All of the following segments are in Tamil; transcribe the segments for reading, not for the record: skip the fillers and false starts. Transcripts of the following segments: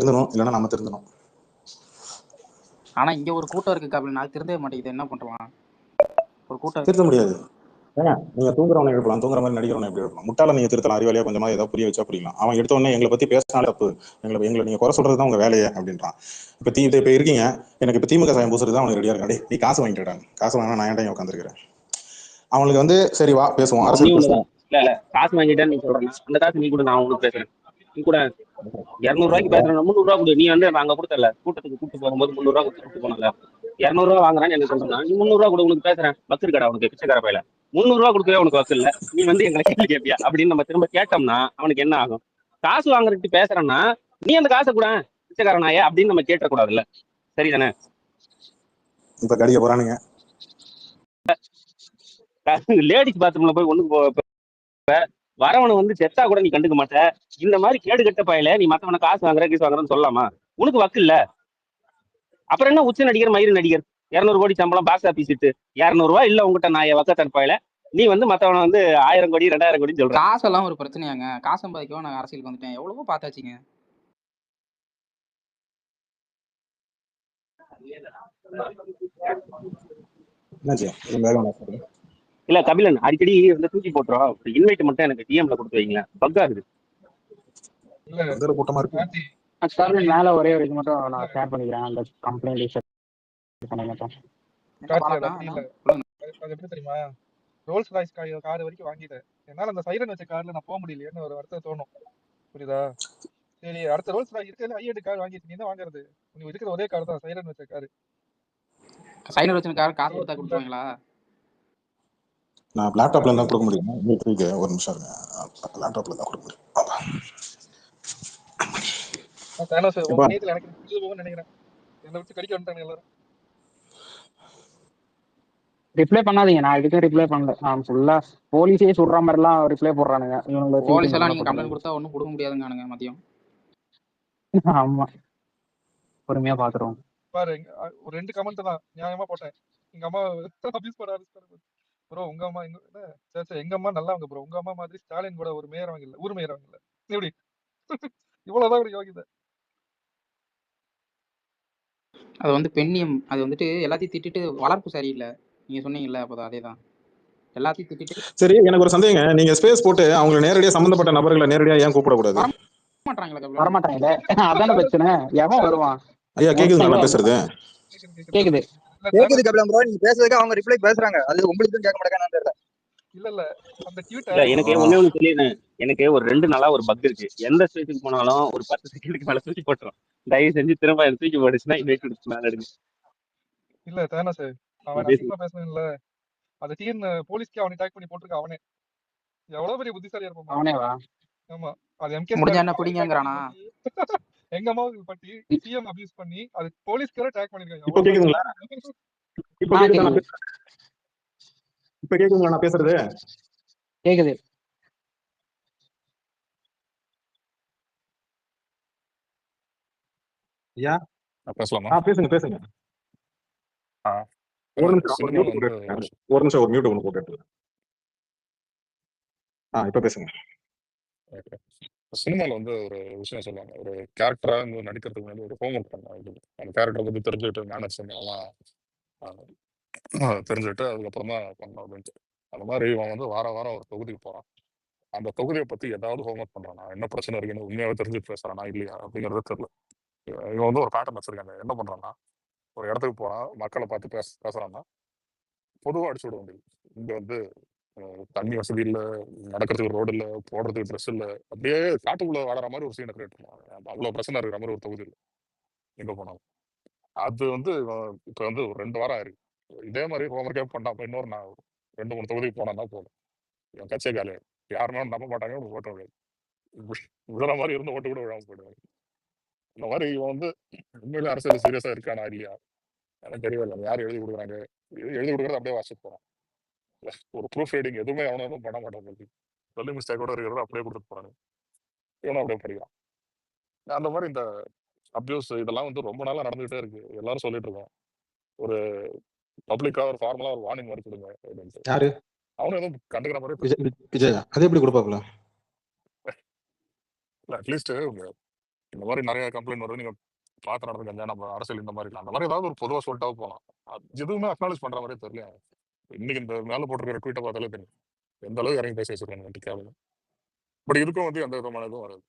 திருந்தணும், இல்லைன்னா நம்ம திருந்தணும். ஆனா இங்க ஒரு கூட்டம் இருக்கு கபிலன், நான் திருந்தவே மாட்டேங்குது, என்ன பண்ணலாம்? ஒரு கூட்டம் திருத்த முடியாது. ஏங்க நீங்க தூங்குறவனை எழுப்பலாம், தூங்குற மாதிரி நடிக்கிறவனை எப்படி எழுப்பலாம்? முட்டாள நீங்க திருத்தலாம், அறிவாளியா கொஞ்சமா ஏதாவது புரிய வச்சா புரியலாம். அவன் எடுத்த உடனே எங்களை பத்தி பேசினாலே தப்பு, எங்களை நீங்க குறை சொல்றது தான் உங்க வேலையே அப்படின்றான். இப்ப இருக்கீங்க, எனக்கு இப்ப திமுக சாயம் பூசுறது தான் அவனுக்கு ரெடியா இருக்காடி, நீ காசு வாங்கிட்டான், காசு வாங்கினா நான் ஏன்டா உட்காந்துருக்கிறேன். அவனுக்கு வந்து சரி வா பேசுவோம், அரசியல் பேசுவோம். இல்ல காசு வாங்கிட்டேன்னு நீ சொல்றேன், அந்த காசு நீ கூட நான் உங்களுக்கு பேசுறேன், நீ கூட 200 ரூபாய்க்கு பேசுறேன், 300 ரூபா கொடு. நீ வந்து அங்க கொடுத்தல கூட்டத்துக்கு கூட்டு போகும்போது 300 ரூபா கொடுத்து போனல, 200 ரூபா வாங்குறான்னு என்ன சொல்றேன், நீ 300 ரூபா கூட உனக்கு பேசுறேன், வக்கு இருக்கடா உனக்கு பிச்சைக்கார பையில, 300 ரூபா கொடுக்கவே உனக்கு வக்கு இல்ல, நீ வந்து எங்களை கேள்வி கேட்பியா அப்படின்னு நம்ம திரும்ப கேட்டோம்னா அவனுக்கு என்ன ஆகும்? காசு வாங்குறதுக்கு பேசுறேன்னா நீ அந்த காசை கூட பிச்சைக்காரனாயே அப்படின்னு நம்ம கேட்டக்கூடாதுல்ல, சரிதானே? இப்ப கடிக்க போறானுங்க லேடிஸ் பாத்ரூம்ல போய் ஒண்ணு வரவனை வந்து செத்தா கூட நீ கண்டுக்க மாட்ட, இந்த மாதிரி கேடு கட்ட பையில நீ மத்தவனை காசு வாங்குற கீசு வாங்குறன்னு சொல்லலாமா? உனக்கு வக்கு இல்ல. அப்புறம் என்ன உச்ச நடிகர் மயிறு நடிகர் 200 கோடி சம்பளம் பாக்ஸ் ஆபீஸ் இட்டு 200 ரூபாய் இல்ல உங்ககிட்ட நான் வக்கத்தன் பையில நீ வந்து மத்தவனை வந்து 1000 கோடி 2000 கோடி சொல்ற. காசெல்லாம் ஒரு பிரச்சனையாங்க? காசு சம்பாதிக்கவும் நான் அரசியலுக்கு வந்துட்டேன், எவ்வளவோ பார்த்தாச்சுங்க. இல்ல கபிலன் அடிக்கடி வந்து தூக்கி போட்டுரும், இன்வைட் மட்டும் எனக்கு டிஎம்ல கொடுத்து வைங்களேன், பக்கா இருக்குது. கூட்டமா இருக்கு மேல ஒரே ஒரு இது மட்டும் நான் ஷேர் பண்ணிக்கிறேன், அந்த கம்ப்ளைண்ட் எப்படி தெரியுமா, ரோல்ஸ் ராய்ஸ் கார் வரைக்கும் வாங்கிட்டேன், என்னால அந்த சைரன் வச்ச கார்ல நான் போக முடியலையேன்னு ஒரு வருத்தம் தோணும், புரியுதா? சரி அடுத்த ரோல்ஸ் ராய்ஸ் இருக்கிறது ஐஎட் கார் வாங்கிட்டு நீ தான் வாங்குறது, நீ இருக்கிற ஒரே கார் தான் சைரன் வச்ச கார். சைரன் வச்ச கார் காசு கொடுத்தா கொடுத்துவாங்களா? நான் லேப்டாப்ல தான் கொடுக்க முடியும், ஒரு நிமிஷம் இருங்க, லேப்டாப்ல தான் கொடுக்க முடியும். எனக்கு நினைக்கிறேன் என்னை வச்சு கடிக்க வந்துட்டாங்க எல்லாரும். ரிப்ளை பண்ணாதீங்க, நான் எதுக்கும் ரிப்ளை பண்ணல, நான் ஃபுல்லா போலீஸே சொல்ற மாதிரி எல்லாம் ரிப்ளை போடுறானுங்க. போலீஸ் எல்லாம் நீங்க கம்ப்ளைண்ட் கொடுத்தா ஒன்னும் கொடுக்க முடியாதுங்க மதியம். ஆமா பொறுமையா பாத்துருவோம். பாரு ஒரு 2 கமெண்ட் தான் நியாயமா போட்டேன், எங்க அம்மா அபியூஸ் பண்ண ப்ரோ, உங்க அம்மா எங்க அம்மா நல்லவங்க ப்ரோ, உங்க அம்மா மாதிரி ஸ்டாலின் கூட ஒரு மேயர் வாங்கல, ஊர் மேயர் வாங்கல, எப்படி இவ்வளவுதான் ஒரு யோகிதை. அது வந்து பெண்ணியம், அது வந்துட்டு எல்லாத்தையும் திட்டிட்டு வளர்ப்பு சரியில்லை, நீங்க சொன்னீங்கல்ல அப்போதான், அதேதான் எல்லாத்தையும் திட்டிட்டு. சரி எனக்கு ஒரு சந்தேகங்க, நீங்க ஸ்பேஸ் போட்டு அவங்க நேரடியா சம்பந்தப்பட்ட நபர்களை நேரடியா ஏன் கூப்பிடக்கூடாது? வரமாட்டாங்களே, அதான பிரச்சனை, எவன் வருவான்? ஐயா கேக்குதுங்களா நான் பேசுறது? கேக்குது கேக்குது கபிலன் ப்ரோ, நீங்க பேசுறதுக்கு அவங்க ரிப்ளை பேசுறாங்க, அது உங்களுக்கு கேட்க மாட்டேங்கானு தெரியல. இல்ல அந்த ட்வீட்டர் எனக்கு ஒண்ணே ஒண்ணு சொல்லிடுறேன், எனக்கு ஒரு 2 நாளா ஒரு பக் இருக்கு, எந்த ஸ்பேஸுக்கு போனாலும் ஒரு 10 செகண்டுக்கு மேல தூக்கி போட்டுரும், தயவு செஞ்சு திரும்ப தூக்கி போடுச்சுன்னா இன்வைட் கொடுத்து மேல எடுங்க. இல்ல தேனா சார், அவன் அதிகமா பேசணும்ல, அந்த டிஎன் போலீஸ்க்கு அவனை டாக் பண்ணி போட்டுருக்க, அவனே எவ்வளவு பெரிய புத்திசாலியா இருப்பான் அவனேவா? ஆமா, அது எம்கே முடிஞ்சா என்ன பிடிங்கங்கறானா, எங்க அம்மாவுக்கு பத்தி சிஎம் அபியூஸ் பண்ணி அது போலீஸ்க்கு டாக் பண்ணிருக்காங்க. இப்போ கேக்குதுங்களா? இப்ப கேக்குதுங்களா நான் பேசுறது? கேக்குது. ஐயா பேசலாமா? பேசுங்க. ஒரு நிமிஷம் ஒரு மியூட் ஒன்று போட்டு இப்ப பேசுங்க. சினிமால வந்து ஒரு விஷயம் சொல்லுவாங்க, ஒரு கேரக்டரா நடிக்கிறதுக்கு முன்னாடி ஒரு ஹோம்ஒர்க் பண்ணாங்க, அந்த கேரக்டரை பத்தி தெரிஞ்சுக்கிட்டு மேனேஜ் பண்ணலாம் தெரிஞ்சுட்டு அதுக்கப்புறமா பண்ணணும் அப்படின்ட்டு. அந்த மாதிரி இவன் வந்து வாரம் ஒரு தொகுதிக்கு போறான், அந்த தொகுதியை பத்தி ஏதாவது ஹோம்ஒர்க் பண்றானா, என்ன பிரச்சனை இருக்குன்னு உண்மையாவே தெரிஞ்சுட்டு பேசுறானா இல்லையா அப்படிங்கிறது தெரியல. இவன் வந்து ஒரு பேட்டர்ன் வச்சிருக்காங்க, என்ன பண்றான்னா ஒரு இடத்துக்கு போறான், மக்களை பார்த்து பேசுறான்னா பொதுவாக அடிச்சு விட வேண்டியது, இங்க வந்து தண்ணி வசதி இல்லை, நடக்கிறதுக்கு ரோடு இல்லை, போடுறதுக்கு ட்ரெஸ் இல்லை, அப்படியே காட்டுக்குள்ள வாழற மாதிரி ஒரு சீனை கிரியேட் பண்ணுவாங்க. அவ்வளவு பிரச்சனை இருக்கிற மாதிரி ஒரு தொகுதி இல்லை எங்க போனாலும். அது வந்து இப்ப வந்து ஒரு 2 வாரம் ஆயிருக்கு, இதே மாதிரி ஹோம்ஒர்க்கே பண்ணா இன்னொரு நான் 2-3 தொகுதிக்கு போனா போதும், என் கட்சியே காலியாயிடும், யாருமே நம்ப மாட்டாங்க, ஓட்ட விடாது, விழுற மாதிரி இருந்து ஓட்டு கூட விழாம போயிடுவாங்க. இந்த மாதிரி இவன் வந்து உண்மையிலே அரசியல் சீரியஸா இருக்கானா இல்லையா எனக்கு தெரியவில்லை. யார் எழுதி கொடுக்குறாங்க, எழுதி கொடுக்குறது அப்படியே வாசிட்டு போறான், ஒரு ப்ரூஃப் ரீடிங் எதுவுமே அவனும் பண்ண மாட்டாங்க, சொல்லி மிஸ்டேக்கோட இருக்கிறத அப்படியே கொடுத்துட்டு போறாங்க, இவனும் அப்படியே படிக்கிறான். அந்த மாதிரி இந்த அபியூஸ் இதெல்லாம் வந்து ரொம்ப நாளா நடந்துகிட்டே இருக்கு, எல்லாரும் சொல்லிட்டு இருக்கோம். ஒரு பப்ளிக்கா ஒரு ஃபார்மலா ஒரு வார்னிங் மாதிரி கொடுங்க அப்படின்ட்டு. அவனும் எதுவும் கண்டுக்கிற மாதிரி விஜய் அது எப்படி கொடுப்பாப்ல? இல்ல அட்லீஸ்ட் இந்த மாதிரி நிறைய கம்ப்ளைண்ட் வருது, நீங்க பார்த்து நடந்துக்கங்க, நம்ம அரசியல் இந்த மாதிரி இல்லை, அந்த மாதிரி ஏதாவது ஒரு பொதுவாக சொல்லிட்டாவும் போகலாம். அது எதுவுமே அக்னாலேஜ் பண்ற மாதிரியே தெரியல. இன்னைக்கு இந்த மேலே போட்டிருக்கிற ட்வீட்டை பார்த்தாலே தெரியும் எந்த அளவுக்கு இறங்கி பேச வச்சிருக்காங்க கேள்வி. பட் இதுக்கும் வந்து எந்த விதமான இதுவும் வராது.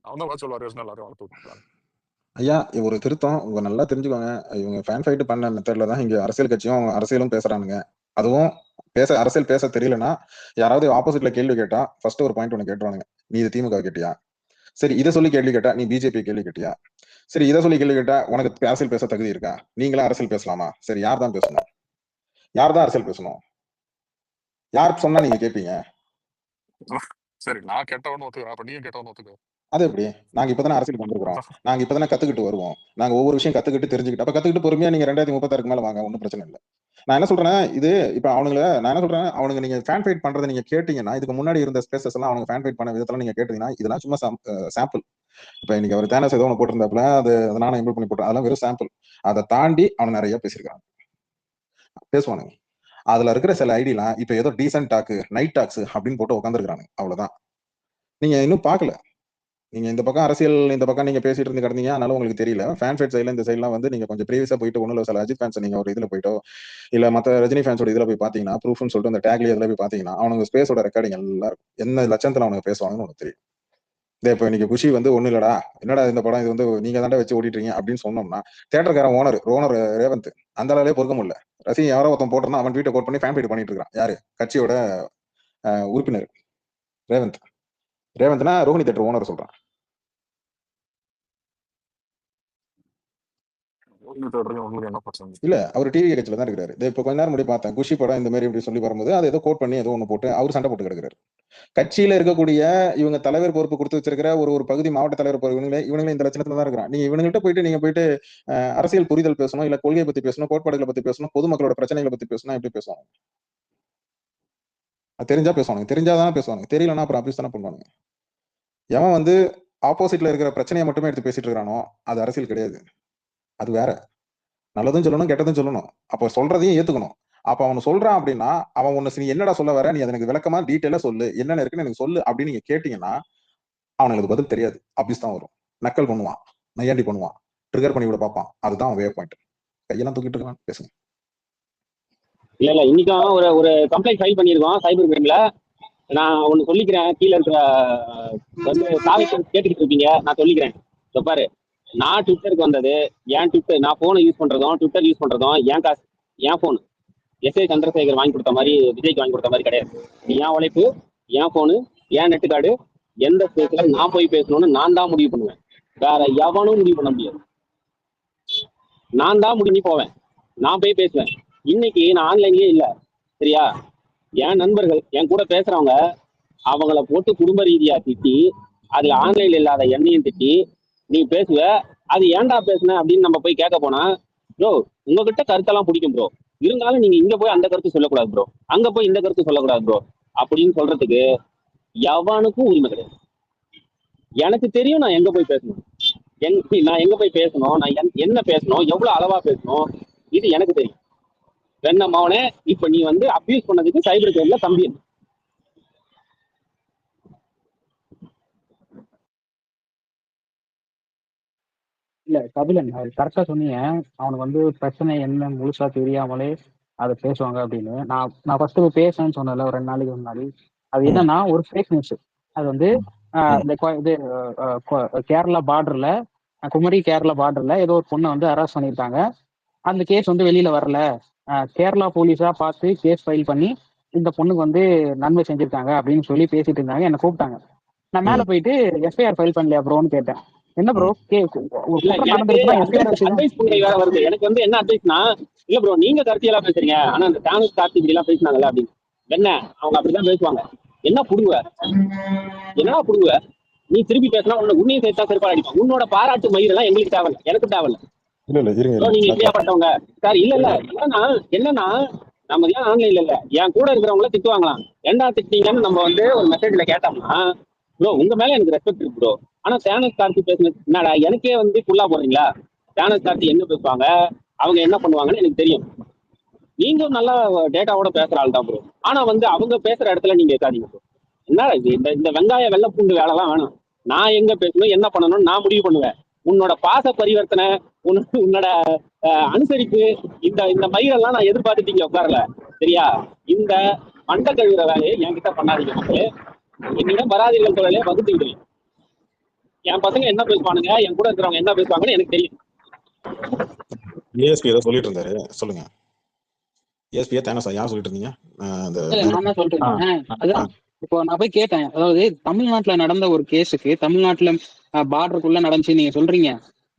அவன் தான் வர்ச்சுவல் வாரியர்ஸ் எல்லாரும் வளர்த்து விட்டுருக்காங்க. ஐயா ஒரு திருத்தம் உங்க நல்லா தெரிஞ்சுக்கோங்க. இவங்க ஃபேன் ஃபைட் பண்ண மெத்தட்ல தான் இங்க அரசியல் கட்சியும் அரசியலும் பேசுறானுங்க. அதுவும் அரசியல் பேச தெரியலன்னா யாராவது ஆப்போசிட்ல கேள்வி கேட்டா ஃபர்ஸ்ட் ஒரு பாயிண்ட் ஒன்று கேட்டுருவானுங்க. நீ இது திமுக கேட்டியா? சரி, இதை சொல்லி கேள்வி கேட்டா நீ பிஜேபி கேள்வி கேட்டியா? சரி, இதை சொல்லி கேள்வி கேட்டா உனக்கு அரசியல் பேச தகுதி இருக்கா? நீங்களா அரசியல் பேசலாமா? சரி, யார் தான் பேசணும்? யார் தான் அரசியல் பேசணும்? யார் சொன்னா நீங்க கேட்பீங்க? சரி, நான் கெட்டவன்னு ஒத்துக்கிறேன், அப்ப நீங்க கெட்டவன்னு ஒத்துக்க. அது எப்படி? நாங்க இப்பதானே அரசியல் வந்திருக்கிறோம், நாங்க இப்பதானே கத்துக்கிட்டு வருவோம், நாங்க ஒவ்வொரு விஷயம் கத்துக்கிட்டு தெரிஞ்சுக்கிட்டு அப்ப கத்துக்கிட்டு பொறுமையா நீங்க 2036 மேல வாங்க, ஒன்றும் பிரச்சனை இல்லை. நான் என்ன சொல்றேன், இது இப்ப அவனுங்களை நான் என்ன சொல்றேன், அவனுங்க நீங்க ஃபேன் ஃபைட் பண்றதை நீங்க கேட்டீங்கன்னா, இதுக்கு முன்னாடி இருந்த ஸ்பேசஸ் எல்லாம் அவங்க ஃபேன் ஃபைட் பண்ண விதத்தெல்லாம் நீங்க கேட்டீங்கன்னா, இதெல்லாம் சும்மா சாம்பிள். இப்ப இன்னைக்கு அவர் தேனஸ் ஏதோ ஒன்று போட்டிருந்தாப்புல, அது நானும் இம்ப்ரூவ் பண்ணி போட்டேன், அதெல்லாம் வெறும் சாம்பிள். அதை தாண்டி அவன் நிறைய பேசியிருக்கான், பேசுவானுங்க. அதுல இருக்கிற சில ஐடியெல்லாம் இப்ப ஏதோ டீசென்ட் டாக்கு, நைட் டாக்ஸ் அப்படின்னு போட்டு உட்காந்துருக்காங்க. அவ்வளவுதான். நீங்க இன்னும் பாக்கல. நீங்க இந்த பக்கம் அரசியல், இந்த பக்கம் நீங்க பேசிட்டு இருந்து கிடந்தீங்க, அதனால உங்களுக்கு தெரியல. ஃபேன் ஃபைட் சைட்ல இந்த சைட்லாம் வந்து நீங்க கொஞ்சம் ப்ரீவியஸா போயிட்டு ஒன்றும் இல்லை, சில அஜித் ஃபேன்ஸ் நீங்க ஒரு இதுல போயிட்டோ இல்ல மற்ற ரஜினி ஃபேன்ஸோட இதுல போய் பாத்தீங்கன்னா, ப்ரூஃப்னு சொல்லிட்டு அந்த டேக்ல இதுல போய் பாத்தீங்கன்னா, அவனுங்க ஸ்பேஸோட ரெக்கார்டிங் எல்லாம் இருக்கும். என்ன லட்சத்துல அவனுங்க பேசுவாங்கன்னு உனக்கு தெரியும். இதே இப்போ இன்னைக்கு குஷி வந்து ஒன்றும் இல்லடா, என்னடா இந்த படம் இது வந்து நீங்க தாண்டா வச்சு ஓடிட்டுறீங்க அப்படின்னு சொன்னோம்னா, தேட்டருக்காரன் ஓனர் ரேவந்த் அந்த அளவுலேயே பொறுக்க முடியல. ரசிகன் யாரோ ஒருத்தன் போட்டுருந்தா அவன் ட்வீட்டை கோட் பண்ணி ஃபேன் ஃபைட் பண்ணிட்டு இருக்கான். யாரு? கட்சியோட உறுப்பினர் ரேவந்த்னா ரோஹிணி தேட்டர் ஓனர் சொல்றான். இல்ல, அவர் டிவி கட்சியில தான் இருக்கிறாரு. இப்ப கொஞ்ச நேரம் முன்னாடி பார்த்தேன், குஷி படம் இந்த மாதிரி இப்படி சொல்லி வரும்போது அதை ஏதோ கோட் பண்ணி ஏதோ ஒண்ணு போட்டு அவர் சண்டை போட்டு கிடக்குறாரு. கட்சியில இருக்கக்கூடிய இவங்க தலைவர் பொறுப்பு கொடுத்து வச்சிருக்கிற ஒரு பகுதி மாவட்ட தலைவர் இவங்களே இந்த லட்சணத்துல தான் இருக்கிறான். நீங்க இவங்ககிட்ட போயிட்டு அரசியல் புரிதல் பேசணும், இல்ல கொள்கையை பத்தி பேசணும், கோட்பாடுகளை பத்தி பேசணும், பொதுமக்களோட பிரச்சனைகளை பத்தி பேசணும், எப்படி பேசுவாங்க? தெரிஞ்சா பேசுவானுங்க, தெரிஞ்சாதான் பேசுவானுங்க, தெரியலன்னா அப்புறம் அபியூஸ் தானே பண்ணுவானுங்க. எவன் வந்து ஆப்போசிட்ல இருக்கிற பிரச்சனையை மட்டுமே எடுத்து பேசிட்டு இருக்கானோ அது அரசியல் கிடையாது, அது வேற. நல்லதும் சொல்லணும், கெட்டதும் சொல்லணும். அப்ப சொல்றதையும் ஏத்துக்கணும். அப்ப அவன் சொல்றான் அப்படின்னா அவன் ஒண்ணு நீ என்னடா சொல்ல வர, நீ எனக்கு விளக்கமா டீட்டெயிலா சொல்லு, என்னென்ன இருக்குன்னு எனக்கு சொல்லு அப்படின்னு நீங்க கேட்டீங்கன்னா அவனுக்கு பதில் தெரியாது, அபியூஸ் தான் வரும். நக்கல் பண்ணுவான், நையாண்டி பண்ணுவான், ட்ரிகர் பண்ணி விட பார்ப்பான். அதுதான் வே பாயிண்ட். கையெல்லாம் தூக்கிட்டு இருக்கான், பேசுங்க. இல்ல இன்னைக்கும் ஒரு கம்ப்ளைண்ட் ஃபைல் பண்ணியிருக்கோம் சைபர் கிரைம்ல. நான் ஒண்ணு சொல்லிக்கிறேன், கீழே இருக்கிற வந்து கேட்டுக்கிட்டு இருப்பீங்க, நான் சொல்லிக்கிறேன். பாரு, நான் ட்விட்டருக்கு வந்தது என் ட்விட்டர், நான் போனை யூஸ் பண்றதும் ட்விட்டர் யூஸ் பண்றதும் என் காசு, என் போனு. எஸ்ஐ சந்திரசேகர் வாங்கி கொடுத்த மாதிரி, விஜய்க்கு வாங்கி கொடுத்த மாதிரி கிடையாது. என் உழைப்பு, என் போனு, என் நெட்டு கார்டு. எந்த ஸ்பேஸ்ல நான் போய் பேசணும்னு நான் தான் முடிவு பண்ணுவேன், வேற எவனும் முடிவு பண்ண முடியாது. நான் தான் முடிஞ்சு போவேன், நான் போய் பேசுவேன். இன்னைக்கு நான் ஆன்லைன்லயே இல்லை, சரியா? என் நண்பர்கள் என் கூட பேசுறவங்க அவங்கள போட்டு குடும்ப ரீதியா திட்டி, அதுல ஆன்லைன்ல இல்லாத எண்ணையும் திட்டி நீ பேசுவ, அது ஏன்டா பேசுன அப்படின்னு நம்ம போய் கேட்க போனா, ப்ரோ உங்ககிட்ட கருத்தெல்லாம் பிடிக்கும் ப்ரோ, இருந்தாலும் நீங்க இங்க போய் அந்த கருத்து சொல்லக்கூடாது ப்ரோ, அங்க போய் இந்த கருத்து சொல்லக்கூடாது ப்ரோ அப்படின்னு சொல்றதுக்கு எவனுக்கும் உரிமை கிடையாது. எனக்கு தெரியும் நான் எங்க போய் பேசணும், நான் எங்க போய் பேசணும், நான் என்ன பேசணும், எவ்வளவு அளவா பேசணும், இது எனக்கு தெரியும். வெண்ணமாவனே, இப்ப நீ வந்து அபியூஸ் பண்ணதுக்கு சைபர் கிரைம்ல தம்பி. இல்ல கபிலன், அது கரெக்டா சொன்னீங்க. அவனுக்கு வந்து பிரச்சனை என்ன முழுசா தெரியாமலே அதை பேசுவாங்க அப்படின்னு. நான் ஃபர்ஸ்ட் பேசுறேன்னு சொன்னேன்ல ஒரு 2 நாளைக்கு முன்னாடி. அது என்னன்னா ஒரு ஃபேக் நியூஸ். அது வந்து இந்த இது கேரளா பார்டர்ல, குமரி கேரளா பார்டர்ல ஏதோ ஒரு பொண்ணை வந்து அரெஸ்ட் பண்ணியிருக்காங்க. அந்த கேஸ் வந்து வெளியில வரல, கேரளா போலீஸா பார்த்து கேஸ் ஃபைல் பண்ணி இந்த பொண்ணுக்கு வந்து நன்மை செஞ்சிருக்காங்க அப்படின்னு சொல்லி பேசிட்டு இருந்தாங்க. என்ன கூப்பிட்டாங்க. நான் மேல போயிட்டு எஃப்ஐஆர் ஃபைல் பண்ணலையா ப்ரோன்னு கேட்டேன். என்ன ப்ரோ வேற வருது. எனக்கு வந்து என்ன அட்வைஸ்னா, இல்ல ப்ரோ நீங்க கருத்தியெல்லாம் பேசுறீங்க, ஆனா அந்த தானஸ் கார்த்தி இப்படி எல்லாம் பேசினாங்கல்ல அப்படின்னு. என்ன அவங்க அப்படிதான் பேசுவாங்க, என்ன புடுங்குவ, என்னடா புடுங்குவ, நீ திருப்பி பேசினா உன்னையும் சேர்த்தா செருப்பால் அடிப்பான். உன்னோட பாராட்டு மயிரெல்லாம் எங்களுக்கு தேவையில்லை, எனக்கு தேவையில்லை. நீங்க இப்படியாப்பட்டவங்க சார். இல்ல என்னன்னா நம்ம ஏன் ஆன்லைன்ல இல்ல, என் கூட இருக்கிறவங்கள திட்டுவாங்களாம், ஏன்டா திட்டீங்கன்னு நம்ம வந்து ஒரு மெசேஜ்ல கேட்டோம்னா, ப்ரோ உங்க மேல எனக்கு ரெஸ்பெக்ட் இருக்கு ப்ரோ, ஆனா தேனஸ் கார்த்தி பேசுனது என்னடா எனக்கே வந்து ஃபுல்லா போறீங்களா? தேனஸ் கார்த்தி என்ன பேசுவாங்க, அவங்க என்ன பண்ணுவாங்கன்னு எனக்கு தெரியும். நீங்க நல்லா டேட்டாவோட பேசுற ஆள் தான் ப்ரோ, ஆனா வந்து அவங்க பேசுற இடத்துல நீங்க இருக்காதீங்க ப்ரோ. என்ன இது இந்த வெங்காய வெள்ளை பூண்டு வேலைலாம் வேணும். நான் எங்க பேசணும் என்ன பண்ணணும்னு நான் முடிவு பண்ணுவேன். உன்னோட பாச பரிவர்த்தனை, உன்னோட அனுசரிப்பு, இந்த இந்த மயிரெல்லாம் நான் எதிர்பார்த்துட்டு இங்க உட்காரல. சரியா? இந்த மண்ட கழுவுற வேலையை என்கிட்ட பண்ணாதீங்க மக்களே. என்னிடம் வராதீர்கள் தோழலே, வகுத்து விடுவேன். என் பசங்க என்ன பேசுவானுங்க, என் கூட இருக்கிறவங்க என்ன பேசுவாங்கன்னு எனக்கு தெரியும். ஏஎஸ்பி ஏதோ சொல்லிட்டு இருந்தாரு, சொல்லுங்க. ஏஎஸ்பியா தேனஸா யார் சொல்லிட்டு இருந்தீங்க? நான் தான் சொல்லிட்டு இருந்தேன். அதான் இப்போ நான் போய் கேட்டேன், அதாவது தமிழ்நாட்டுல நடந்த ஒரு கேஸுக்கு தமிழ்நாட்டுல பார்டருக்குள்ள நடந்துச்சு நீங்க சொல்றீங்க,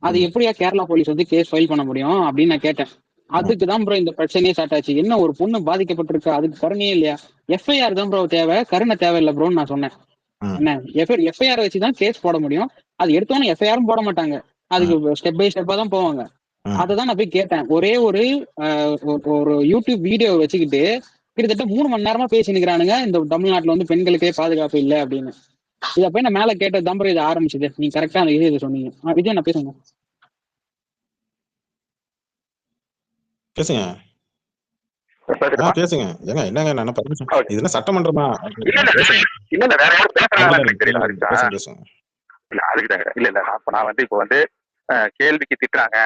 அது எப்படியா கேரளா போலீஸ் வந்து கேஸ் ஃபைல் பண்ண முடியும் அப்படின்னு நான் கேட்டேன். அதுக்கு தான் ப்ரோ இந்த பிரச்சனையே ஸ்டார்ட் ஆச்சு. என்ன ஒரு பொண்ணு பாதிக்கப்பட்டிருக்கு, அதுக்கு கருணையே இல்லையா? எஃப்ஐஆர் தான் ப்ரோ தேவை, கருணை தேவையில்லை ப்ரோன்னு நான் சொன்னேன். என்ன எஃப்ஐஆர் வச்சுதான் கேஸ் போட முடியும். அது எடுத்தோன்னு எஃப்ஐஆரும் போட மாட்டாங்க, அதுக்கு ஸ்டெப் பை ஸ்டெப்பா தான் போவாங்க. அததான் நான் போய் கேட்டேன். ஒரே ஒரு யூடியூப் வீடியோ வச்சுக்கிட்டு கிட்டத்தட்ட 3 மணி நேரமா பேசினுக்கிறானுங்க, இந்த தமிழ்நாட்டுல வந்து பெண்களுக்கே பாதுகாப்பு இல்லை அப்படின்னு. இதை போய் நான் மேல கேட்டது தான் இதை ஆரம்பிச்சது. நீங்க கரெக்டா அந்த இதை சொன்னீங்க. விஜய் நான் பேசுங்க. பேசுங்க பேசுங்க. ஏங்க என்னங்க என்ன பர்மிஷன், இது என்ன சட்டமன்றமா? இல்ல வேற யாரும் பேசுறாங்க தெரியல. பேசுங்க. இல்ல அதுக்குதாங்க. இல்ல அப்ப நான் வந்து இப்போ வந்து கேள்விக்கு திட்டுறாங்க,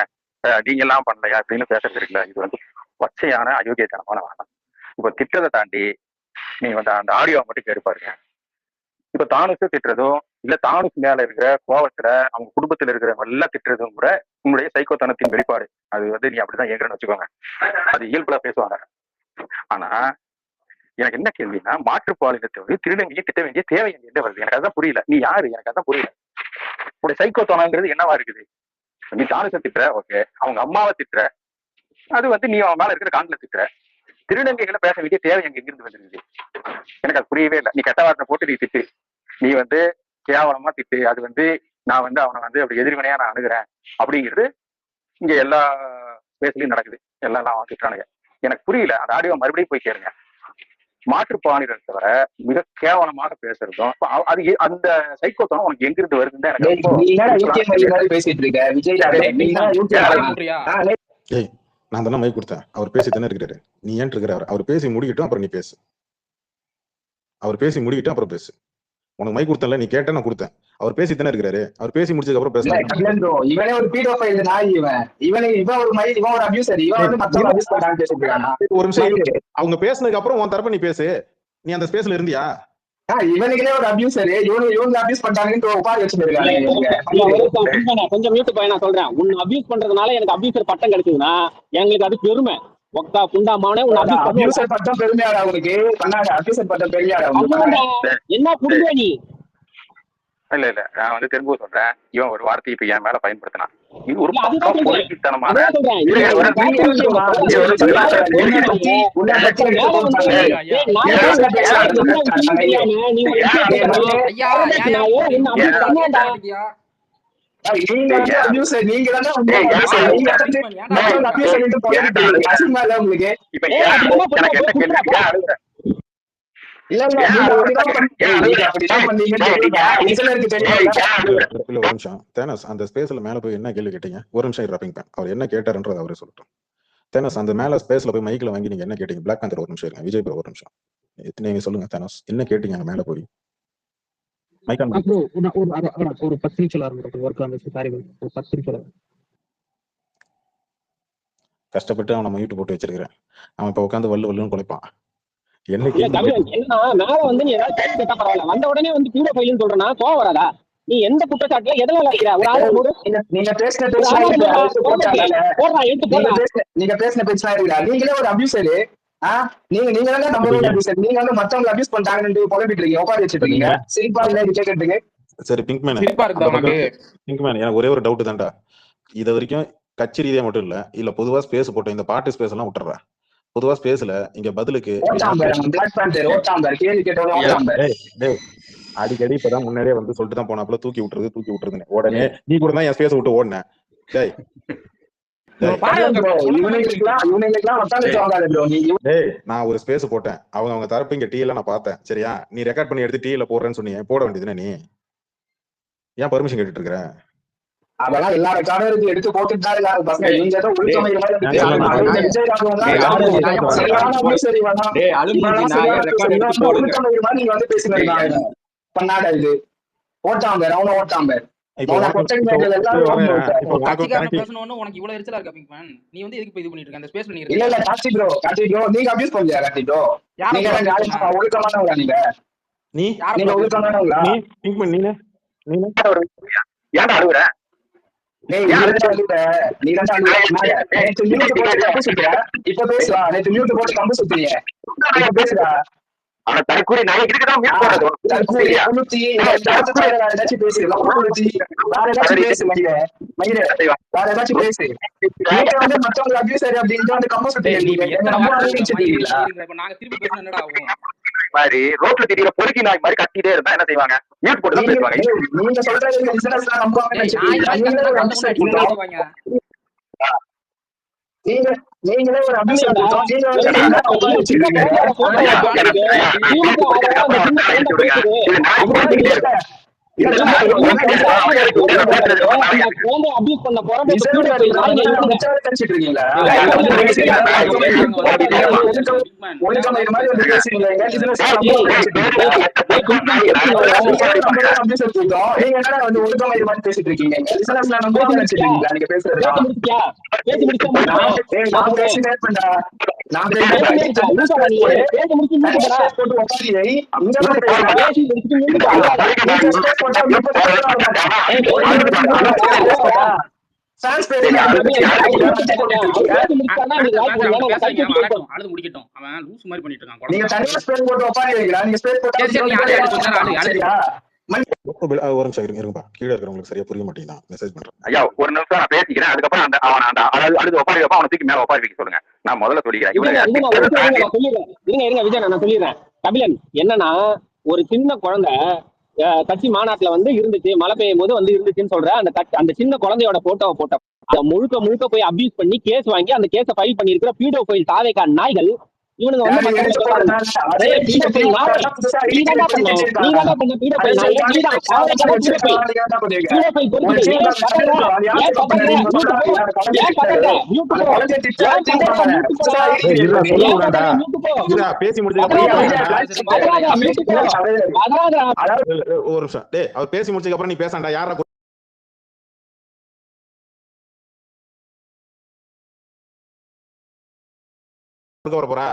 நீங்க எல்லாம் பண்ணலையா அப்படின்னு பேசுறது இருக்குல்ல, இது வந்து பச்சையான அயோக்கியத்தனமான வாதம். இப்ப திட்டத்தை தாண்டி நீங்க வந்து அந்த ஆடியோவை மட்டும் கேட்டு பாருங்க. இப்ப தானுக்கு திட்டுறதும் இல்ல தானுக்கு மேல இருக்கிற கோவத்துல அவங்க குடும்பத்துல இருக்கிறவங்க எல்லாம் திட்டுறதும் கூட உங்களுடைய சைக்கோத்தனத்தின் வெளிப்பாடு. அது வந்து நீ அப்படிதான் ஏங்குறன்னு வச்சுக்கோங்க, அது இயல்புல பேசுவாங்க. ஆனா எனக்கு என்ன கேள்வின்னா, மாற்றுப்பாலினத்தை வந்து திருநங்கையை திட்ட வேண்டிய தேவை எங்க வருது? எனக்கு அதான் புரியல. நீ யாரு? எனக்கு அதான் புரியல. உடைய சைக்கோத்தனங்கிறது என்னவா இருக்குது? நீ தானுசை திட்டுற, ஓகே, அவங்க அம்மாவை திட்டுற, அது வந்து நீ அவன் மேல இருக்கிற காண்டில திட்டுற. திருநங்கைகளை பேச வேண்டிய தேவை எங்க எங்கிருந்து வந்துருக்குது? எனக்கு அது புரியவே இல்லை. நீ கெட்ட வார்த்தை போட்டு நீ திட்டு, நீ வந்து கேவலமா திட்டு, அது வந்து நான் வந்து அவனை வந்து அப்படி எதிர்வினையா நான் அணுகிறேன் அப்படிங்கிறது இங்க எல்லா பேசலையும் நடக்குது. எல்லாம் அவன் திட்டானுங்க. எனக்கு புரியல. அந்த ஆடியோ மறுபடியும் போய் கேளுங்க. மாற்றுப்பாணிகளை தவிர மிக கேவலமாக பேசுறதும் அது அந்த சைக்கோத்தனம் உனக்கு எங்கிருந்து வருதுன்னு எனக்கு பேசிட்டு இருக்க விஜய். நான் தானே மைக் கொடுத்தேன், அவர் பேசி தானே இருக்கிறாரு. நீ ஏன் இருக்கிறாரு? அவர் பேசி முடிக்கட்டும், அப்புறம் நீ பேசு. அவர் பேசி முடிக்கிட்டு அப்புறம் பேசு. உனக்கு மைக் கொடுத்தல, நீ கேட்ட, நான் கொடுத்தேன். அவர் பேசி தானே இருக்கிறாரு. அவர் பேசி முடிச்சதுக்கு அப்புறம் பேசலாம். இவனே ஒரு பீடோஃபைல் நாய். இவன் ஒரு மயில், இவன் ஒரு அபியூசர். இவன் வந்து மத்தவங்க அபியூஸ் பண்ணான்னு பேசிட்டு இருக்கானா? ஒரு நிமிஷம், அவங்க பேசினதுக்கு அப்புறம் உன் தரப்ப நீ பேசு. நீ அந்த ஸ்பேஸ்ல இருந்தியா? இவனுங்களே ஒரு அபியூசர், இவங்க அபியூஸ் பண்றாங்கன்னு உட்கார வச்சிருக்காங்க. கொஞ்சம் மியூட் பையன், நான் சொல்றேன். உன்னை அபியூஸ் பண்றதுனால எனக்கு அபியூசர் பட்டம் கிடைச்சதுன்னா எங்களுக்கு அது பெருமை. ஒக்கா குண்டாமானே அபியூசர் பட்டம் பெருமையாடா அவனுக்கு? பண்ணாத அபியூசர் பட்டம் பெருமையாடா? என்ன புரிஞ்ச நீ? இல்ல நான் வந்து திரும்ப சொல்றேன், இவன் ஒரு வார்த்தையை இப்ப என் மேல பயன்படுத்தினான். இது ஒரு பொறுக்கித்தனமான அந்த ஸ்பேஸ்ல மேல போய் என்ன கேள்வி கேட்டீங்க? ஒரு நிமிஷம் ராப்பிங் பேன், அவர் என்ன கேட்டாருன்றது அவரே சொல்லட்டும். தேனஸ், அந்த மேல ஸ்பேஸ்ல போய் மைக்ல வாங்கி நீங்க என்ன கேட்டீங்க? பிளாக் பேந்தர் ஒரு நிமிஷம் இருங்க, விஜய் ப்ரோ ஒரு நிமிஷம் நீங்க சொல்லுங்க. தேனஸ் என்ன கேட்டீங்க அங்க மேல போய்? ஒரு 10 நிமிஷம் ஒர்க் வந்து சாரி, ஒரு 10 நிமிஷம் கஷ்டப்பட்டு அவனை மைட்டு போட்டு வச்சிருக்கிறேன். அவன் இப்ப உட்காந்து வல்லுன்னு குலைப்பான். என்ன மேல வந்து நீ ஏதாவது கேள்வி கேட்டா பரவாயில்ல, வந்த உடனே வந்து பீடோ ஃபைல்னு சொல்றேன்னா கோவம் வராதா? நீ எந்த குற்றச்சாட்டுல எதனால இருக்கிற? ஒரு ஆளு நீங்க பேசின பேச்சுலாம் இருக்குடா. நீங்களே ஒரு அபியூசர். நீங்க வந்து மத்தவங்க அபியூஸ் பண்றாங்கன்னு புலம்பிட்டு இருக்கீங்க, உட்கார வச்சுட்டு இருக்கீங்க. சிரிப்பா இல்ல இது கேட்கறதுக்கு? சரி பிங்க்மேன், எனக்கு ஒரே ஒரு டவுட் தான்டா. இது வரைக்கும் கட்சி ரீதியா மட்டும் இல்ல பொதுவா ஸ்பேஸ் போட்டோம். இந்த பாட்டு ஸ்பேஸ் எல்லாம் விட்டுறா. பொதுவா ஸ்பேஸ்ல இங்க பதிலுக்கு அடிக்கடி இப்பதான் முன்னாடியே வந்து சொல்லிட்டு தான் போனாப்புல தூக்கி விட்டுருதுன்னு உடனே நீ கூட தான் என் ஸ்பேஸ் விட்டு ஓடுனேன். நான் ஒரு ஸ்பேஸ் போட்டேன், அவங்க தரப்பு இங்க டீ எல்லாம் நான் பார்த்தேன். சரியா? நீ ரெக்கார்ட் பண்ணி எடுத்து டீல போடுறேன்னு சொன்னீங்க, போட வேண்டியதுன்னு நீ ஏன் பர்மிஷன் கேட்டுட்டு இருக்கிற? அதெல்லாம் எல்லா ரெக்கார்டும் எடுத்து போட்டுட்டு தான் இருக்காங்க பசங்க. நீங்க ஏதோ நீங்க வந்து பேசுறீங்க பண்ணாடா இது ஓட்டான் பேர் அவனை ஓட்டான் பேர் இப்போ அவனை உனக்கு கொட்டை இப்போ மேல எல்லாரும் வரேன். ஓட்டு இப்போ உனக்கு கட்சிக்காரனை கனெக்டிங் பேசணும்னு உனக்கு இவ்வளவு எரிச்சலா இருக்கா பிங்க்மேன்? நீ வந்து எதுக்கு இது பண்ணிட்டு இருக்க? அந்த ஸ்பேஸ்ல நீ இல்ல இருக்க. இல்ல கார்த்தி ப்ரோ நீங்க அபியூஸ் பண்ணலையா கார்த்தி ப்ரோ? யார நீங்க ப்ரோ என்ன அபியூஸ் பண்ண? நியாயமா ஒழுக்கமானவங்களா நீங்க? நீ யார நீங்க ப்ரோ அபியூஸ் பண்ண? ஒழுக்கமானவங்களா? நீ பிங்க்மேன் நீனு நீனு ஏன்டா அழுகுற? டேய் நீ ரெண்டு அழுகுற நீ ரெண்டு அழுகுற நேற்று மியூட் போட்டு கம்பு சுத்துற இப்ப பேசுவா நேற்று மியூட் போட்டு கம்பு சுத்துறீங்க இப்ப பேசுறா ஆனா தற்கூரி நான் இதுக்குதான் மியூட் போடுறது உனக்கு தற்கூரி சரியா? குளிர்ச்சி ஏதாச்சும் பேசு குளிர்ச்சி வேற ஏதாச்சும் பேசு மயிரே வேற ஏதாச்சும் பேசு நீங்க வந்து மத்தவங்க அபியூசர் அப்படின்ட்டு வந்து கம்பு டேய் நீ சுத்திட்டு இப்ப எத்தனை ரொம்ப வார்த்தை அனுபவிச்சுட்டு மயிறு இருக்கீங்களா? மயிறுங்கிற இப்ப நாங்க திருப்பி பேசினா என்னடா ஆகும்? மாதிரி ரோட்ல திடீர பொறுக்கி நாய் மாதிரி கத்திட்டே இருந்தா என்ன செய்வாங்க? மியூட் போட்டு தான் பேசுவாங்க. நீங்க சொல்றது பிசினஸ் தான் நம்புவாங்கன்னு டேய் நாய் நினைச்சிட்டு மாதிரி நீங்களே ஒரு கத்துனா கண்ணை அபியூசர் கொண்டு அடிச்சு கூட்டம் போடுவாங்க. நீங்களே ஒரு அபியூசர் கூட்டம் நீங்க வந்து ஒரு என்ன சின்ன உட்கார வச்சிருக்கீங்க குழந்தையோட photo ஐயா, பார்த்துட்டு எனக்கு- திமுக ஆதரவா அந்த சின்ன குழந்தை பேசுது. இது நாய் அந்த போட்டுக்கிட்டே இருக்கு. அந்த குழந்தை அபியூஸ் பண்ண புறம்போக்கு பீடோஃபைல் நாய்ங்க இவனுங்க. கழிச்சிட்டு இருக்கீங்களா பிங்க்மேன் ஒழுக்கம் இது மாதிரி வந்து பேசுறீங்க பிசினஸ் அபியூசர் கூட்டம் நீங்க என்ன வந்து ஒழுக்கம் இது மாதிரி பேசிட்டு இருக்கீங்க பிசினஸ் நம்புவாங்கன்னு நினைச்சிருக்கீங்களா நீங்க பேசுறது பேசி முடிச்சியா? பேசி முடிச்சா முடிச்சிட்டோம். நான் பேசி பேசுறேன்டா நான் பேசி முடிச்சா? லூசாடா நீ? பேசி முடிச்சு முடிச்சுடா. போட்டு உட்காந்து இங்க வந்து பேசுறேன் பேசி முடிச்சுட்டு முடிச்சுடா. அழுது முடிக்கட்டும். அவன் லூஸ் மாதிரி பண்ணிட்டு இருக்கான். நீங்க தனியா ஸ்பேஸ் போட்டு உட்காருவீங்களா? நீங்க ஸ்பேஸ் சரி, சரி, நீ அழு, அழு, கொஞ்ச நேரம் அழு, அழு. சரியா? ஒரு நிமிஷம் இருங்கப்பா. கீழே இருக்கிறவங்களுக்கு சரியா புரிய மாட்டேங்குதான். மெசேஜ் பண்றேன். ஐயா ஒரு நிமிஷம் நான் பேசிக்கிறேன். அதுக்கப்புறம் அந்த அவன் அந்த அழுது ஒப்பாரி வைப்பா அவனை தூக்கி மேல ஒப்பாரி வைக்க சொல்லுங்க. நான் முதல்ல சொல்லிக்கிறேன். இருங்க விஜய் நான் சொல்லிடுறேன். கபிலன் என்னன்னா ஒரு சின்ன குழந்தை கட்சி மாநாட்டுல வந்து இருந்துச்சு, மழை பெய்யும் போது வந்து இருந்துச்சுன்னு சொல்ற அந்த சின்ன குழந்தையோட போட்டோவை போட்ட அதை முழுக்க போய் அபியூஸ் பண்ணி கேஸ் வாங்கி அந்த கேஸை ஃபைல் பண்ணிருக்கிற பீடோஃபைல் தாவேகா நாய்கள் இவனுங்க வந்து பேசி முடிச்ச ஒரு நிமிஷம். டேய் அவர் பேசி முடிச்சதுக்கு அப்புறம் நீ பேசாண்டா. யாரா வர போறா?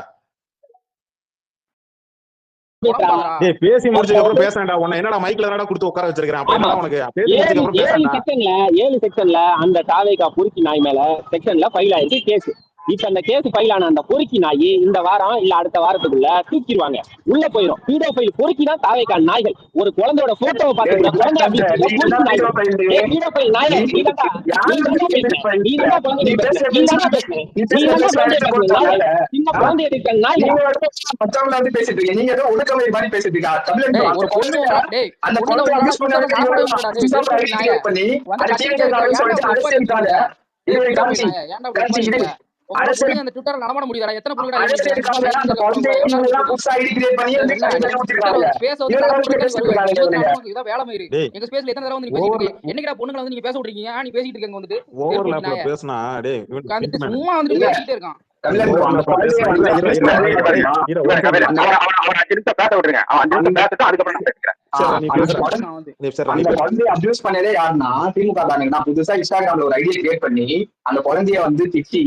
டேய் பேசி முடிச்சதுக்கு அப்புறம் பேசாண்டா. உன்னை என்னடா மைக்ல என்னடா கொடுத்து உட்கார வச்சிருக்கேன்? அப்ப என்ன உனக்கு பேசி முடிச்சதுக்கு அப்புறம் பேசாண்டா. 7 செக்ஷன்ல அந்த தாவேகா பொறுக்கி நாய் மேல செக்ஷன்ல ஃபைல் ஆயிருக்கு கேஸ். இப்ப அந்த கேஸ் ஃபைல் ஆன அந்த பொறுக்கி நாய் இந்த வாரம் இல்ல அடுத்த வாரத்துக்குள்ள தூக்கிடுவாங்க, உள்ள போயிடும். பீடோஃபைல் பொறுக்கி தான் தாவேகா நாய்கள். ஒரு குழந்தையோட போட்டோவை பார்த்து குழந்தை அந்த ட்விட்டர் நடமாட முடியல. எத்தனை பொண்ணுடா இதான் வேலை மாதிரி எங்க ஸ்பேஸ்ல எத்தனை தடவை வந்து நீ பேசிட்டு இருக்கீங்க? என்னைக்குடா பொண்ணுங்களை வந்து நீங்க பேச விட்டுருக்கீங்க? நீ பேசிட்டு இருக்கீங்க வந்துட்டு ஓவர்லாப்ல பேசினா டேய் சும்மா வந்துட்டு பேசிட்டே இருக்கான். புதுசா இன்ஸ்டாகிராம்ல ஒரு ஐடியா கிரியேட் பண்ணி அந்த குழந்தைய வந்து திட்டி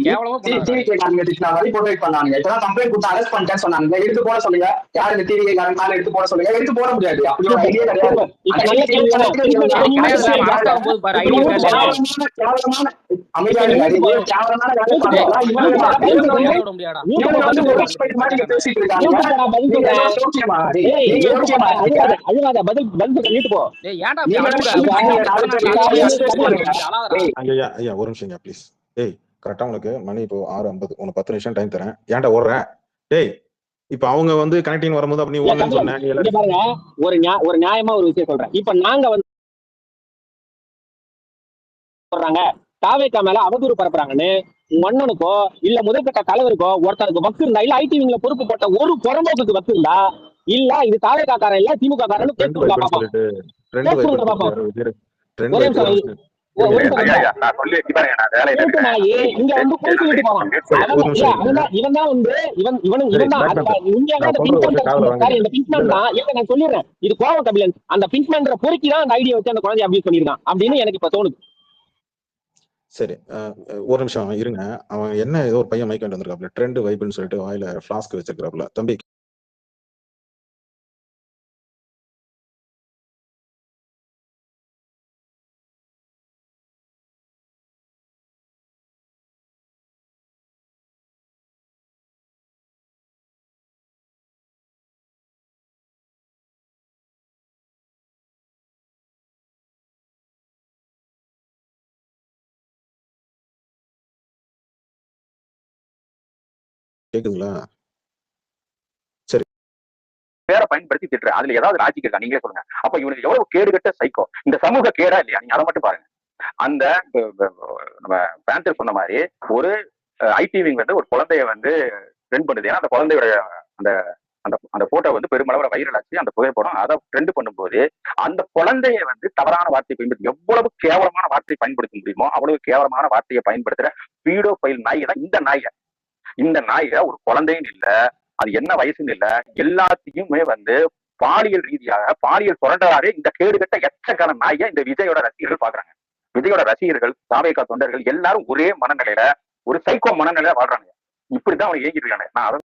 பண்ணாங்க. இப்பதான் கம்ப்ளைண்ட் கொடுத்து அரெஸ்ட் பண்ணிட்டேன்னு சொன்னாங்க. எடுத்து போட சொல்லுங்க. யாரு இந்த டிவி காரங்க எடுத்து போட சொல்லுங்க. எடுத்து போட முடியாது. அப்படி ஒரு ஐடியா கிடையாது. ஒரு நிமிஷம் ப்ளீஸ். டேய் கரெக்டா உனக்கு மணி இப்போ 6:50. உனக்கு 10 நிமிஷம் டைம் தரேன். ஏன்டா ஓடுற? டேய் இப்ப அவங்க வந்து கனெக்டிங் வரும்போது அப்படி ஓடுன்னு சொன்னேன். ஒரு நியாயமா ஒரு விஷயம் சொல்றேன். இப்ப நாங்க வந்து சொல்றாங்க தாவேகா மேல அவதூறு பரப்புறாங்கன்னு மன்னனுக்கோ இல்ல முதற்கட்ட தலைவருக்கோ ஒருத்தருக்கு வக்கு இருந்தா இல்ல ஐடிவிங்ல பொறுப்பு போட்ட ஒரு புறம்போக்கு வக்கு இருந்தா இல்ல இது தாவேகா காரன் இல்ல திமுக காரன்னு ஒரே நிமிஷம் ஒரு நிமிஷம் ஐயா ஐயா நான் சொல்லி பாருங்க நான் வேலையில கேட்டு நாயே இங்க வந்து போய் சொல்லிட்டு போறான். சரி ஒரு நிமிஷம் இவன் தான் வந்து உண்மையாவே அந்த பிங்க்மேன் சாரி அந்த பிங்க்மேன் தான் இல்ல நான் சொல்லிடுறேன் இது கோவம் கபிலன் அந்த பிங்க்மேன்ற பொறுக்கி தான் அந்த ஐடியா வச்சு அந்த குழந்தைய அபியூஸ் பண்ணிருக்கான் அப்படின்னு எனக்கு இப்ப தோணுது. சரி ஒரு நிமிஷம் இருங்க. அவன் என்ன ஏதோ ஒரு பையன் மைக் வந்திருக்காப்ல ட்ரெண்ட் வைப்னு சொல்லிட்டு வாயில ஃபிளாஸ்க் வச்சிருக்காப்ல. தம்பி கேக்குதுங்களா? சரி பேரை பயன்படுத்தி திட்டுறேன். அதுல ஏதாவது லாஜிக் இருக்கா நீங்களே சொல்லுங்க. அப்ப இவனுக்கு எவ்வளவு கேடுகட்ட சைக்கோ. இந்த சமூக கேடா இல்லையா? நீங்க அதை மட்டும் பாருங்க. அந்த நம்ம பேந்தர் சொன்ன மாதிரி ஒரு ஐடி விங் வந்து ஒரு குழந்தைய வந்து ட்ரெண்ட் பண்ணுது. ஏன்னா அந்த குழந்தையோட அந்த அந்த அந்த போட்டோ வந்து பெருமளவுல வைரல் ஆச்சு. அந்த புகைப்படம் அதை ட்ரெண்ட் பண்ணும்போது அந்த குழந்தைய வந்து தவறான வார்த்தை பயன்படுத்தி எவ்வளவு கேவலமான வார்த்தையை பயன்படுத்த முடியுமோ அவ்வளவு கேவலமான வார்த்தையை பயன்படுத்துற பீடோ பைல் நாய் தான் இந்த நாயை ஒரு குழந்தைன்னு இல்ல அது என்ன வயசுன்னு இல்ல எல்லாத்தையுமே வந்து பாலியல் ரீதியாக பாலியல் சுரண்டலாவே இந்த கேடுகட்ட எச்சக்கான நாயை இந்த விஜயோட ரசிகர்கள் பாக்குறாங்க. விஜயோட ரசிகர்கள் தாவேகா தொண்டர்கள் எல்லாரும் ஒரே மனநிலையில ஒரு சைக்கோ மனநிலையில வாழ்றாங்க. இப்படிதான் அவங்க இயங்கிட்டு இருக்காங்க. நான்